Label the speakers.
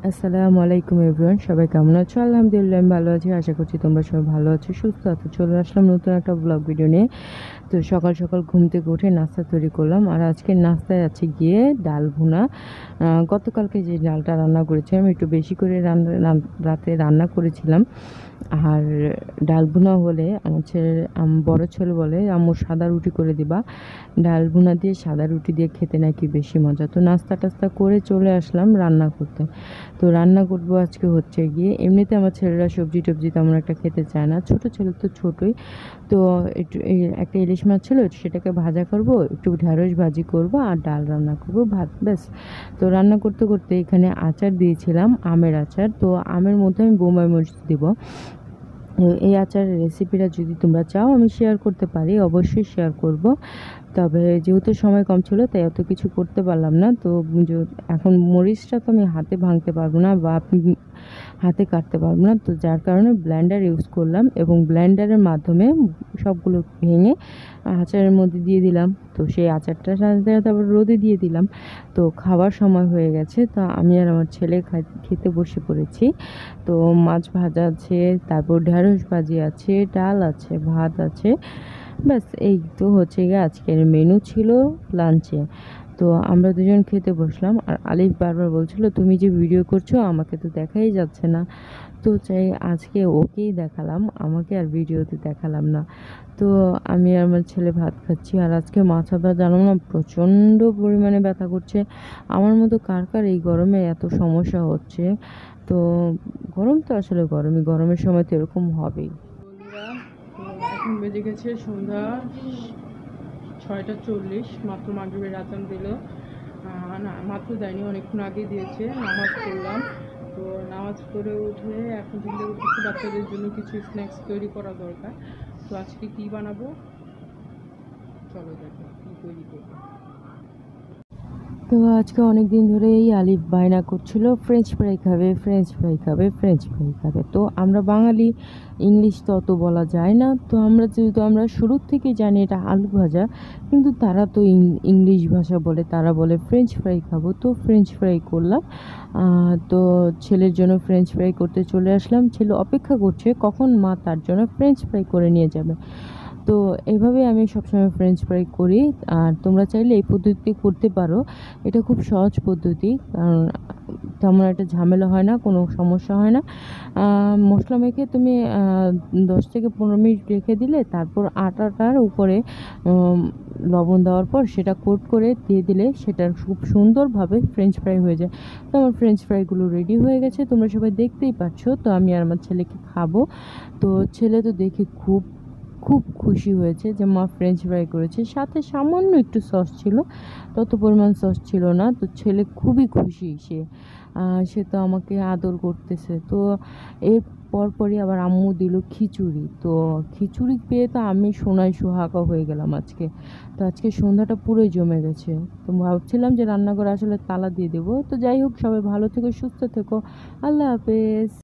Speaker 1: আসসালামু আলাইকুম এভরিওয়ান, সবাই কেমন আছো? আলহামদুলিল্লাহ আমি ভালো আছি। আশা করছি তোমরা সবাই ভালো আছো, সুস্থ আছো। চলে আসলাম নতুন একটা ব্লগ ভিডিও নিয়ে। তো সকাল সকাল ঘুম থেকে উঠে নাস্তা তৈরি করলাম, আর আজকের নাস্তায় আছে গিয়ে ডাল ভুনা। গতকালকে যে ডালটা রান্না করেছিলাম একটু বেশি করে রাতে রান্না করেছিলাম। আর ডাল ভুনা হলে আমার বড় ছেলে বলে, আম্মু সাদা রুটি করে দিবা। ডাল ভুনা দিয়ে সাদা রুটি দিয়ে খেতে নাকি বেশি মজা। তো নাস্তা টাস্তা করে চলে আসলাম রান্না করতে। তো রান্না করবো আজকে হচ্ছে গিয়ে, এমনিতে আমার ছেলেরা সবজি টবজি তেমন একটা খেতে চায় না, ছোট ছেলে তো ছোটোই। তো একটু একটা ইলিশ মাছ ছিল, সেটাকে ভাজা করব, একটু ঢেঁড়স ভাজি করব, আর ডাল রান্না করব, ভাত, ব্যাস। তো রান্না করতে করতে এখানে আচার দিয়েছিলাম, আমের আচার। তো আমের মধ্যে আমি বোম্বাই মরিচ দিব। এই আচারের রেসিপিটা যদি তোমরা চাও আমি শেয়ার করতে পারি, অবশ্যই শেয়ার করব। তবে যেহেতু সময় কম ছিল তাই অত কিছু করতে পারলাম না। তো এখন মরিচটা তো আমি হাতে ভাঙতে পারবো না, বা হাতে কাটতে পারবো না, তো যার কারণে ব্লেন্ডার ইউজ করলাম, এবং ব্লেন্ডারের মাধ্যমে সবগুলো ভেঙে আচারের মধ্যে দিয়ে দিলাম। তো সেই আচারটা সাথে সাথে আবার রোদে দিয়ে দিলাম। তো খাবার সময় হয়ে গেছে, তো আমি আর আমার ছেলে খেতে বসে পড়েছি। তো মাছ ভাজা আছে, তারপর ঢেঁড়স ভাজি আছে, ডাল আছে, ভাত আছে, ব্যাস। এই তো হচ্ছে গিয়ে আজকের মেনু ছিল লাঞ্চে। তো আমরা দুজন খেতে বসলাম, আর আলিফ বারবার বলছিল তুমি যে ভিডিও করছো আমাকে তো দেখাই যাচ্ছে না। তো চাই আজকে ওকেই দেখালাম, আমাকে আর ভিডিওতে দেখালাম না। তো আমি আর আমার ছেলে ভাত খাচ্ছি, আর আজকে মাথাটা জানো না প্রচণ্ড পরিমাণে ব্যথা করছে। আমার মতো কার কার এই গরমে এত সমস্যা হচ্ছে। তো গরম তো আসলে গরমই, গরমের সময় তো এরকম হবেই। বন্ধুরা, তো এখন বেজে গেছে সন্ধ্যা 6:40, মাত্র মাগরিবের আজান দিল। না, মাত্র দেয়নি, অনেকক্ষণ আগে দিয়েছে। নামাজ পড়লাম। তো নামাজ পড়ে উঠে এখন চিন্তা করতেছি বাচ্চাদের জন্য কিছু স্ন্যাক্স তৈরি করা দরকার। তো আজকে কী বানাবো, চলো দেখো কী তৈরি করবো। তো আজকে অনেক দিন ধরে এই আলিফ বায়না করছিল ফ্রেঞ্চ ফ্রাই খাবে, ফ্রেঞ্চ ফ্রাই খাবে, ফ্রেঞ্চ ফ্রাই খাবে। তো আমরা বাঙালি, ইংলিশ তো অত বলা যায় না। তো যেহেতু আমরা শুরুর থেকে জানি এটা আলু ভাজা, কিন্তু তারা তো ইংলিশ ভাষা বলে, তারা বলে ফ্রেঞ্চ ফ্রাই খাবো। তো ফ্রেঞ্চ ফ্রাই করলাম। তো ছেলের জন্য ফ্রেঞ্চ ফ্রাই করতে চলে আসলাম। ছেলে অপেক্ষা করছে কখন মা তার জন্য ফ্রেঞ্চ ফ্রাই করে নিয়ে যাবে। তো এইভাবে আমি সবসময় ফ্রেঞ্চ ফ্রাই করি। আর তোমরা চাইলে এই পদ্ধতিতে করতে পারো, এটা খুব সহজ পদ্ধতি, কারণ তেমন একটা ঝামেলা হয় না, কোনো সমস্যা হয় না। মশলা মেখে তুমি 10 থেকে 15 মিনিট রেখে দিলে, তারপর আটাটার উপরে লবণ দেওয়ার পর সেটা কোট করে দিয়ে দিলে সেটা খুব সুন্দরভাবে ফ্রেঞ্চ ফ্রাই হয়ে যায়। তো আমার ফ্রেঞ্চ ফ্রাইগুলো রেডি হয়ে গেছে, তোমরা সবাই দেখতেই পাচ্ছ। তো আমি আর আমার ছেলেকে খাবো। তো ছেলে তো দেখে খুব খুব খুশি হয়েছে যে মা ফ্রেঞ্চ ফ্রাই করেছে, সাথে সামান্য একটু সস ছিল, তত পরিমাণ সস ছিল না। তো ছেলে খুবই খুশি, সে তো আমাকে আদর করতেছে। তো এর পরপরই আবার আম্মু দিল খিচুড়ি। তো খিচুড়ি পেয়ে তো আমি সোনায় সোহাগা হয়ে গেলাম আজকে। তো আজকে সন্ধ্যাটা পুরোই জমে গেছে। তো ভাবছিলাম যে রান্নাঘরে আসলে তালা দিয়ে দেবো। তো যাই হোক, সবাই ভালো থেকো, সুস্থ থেকো, আল্লাহ হাফেজ।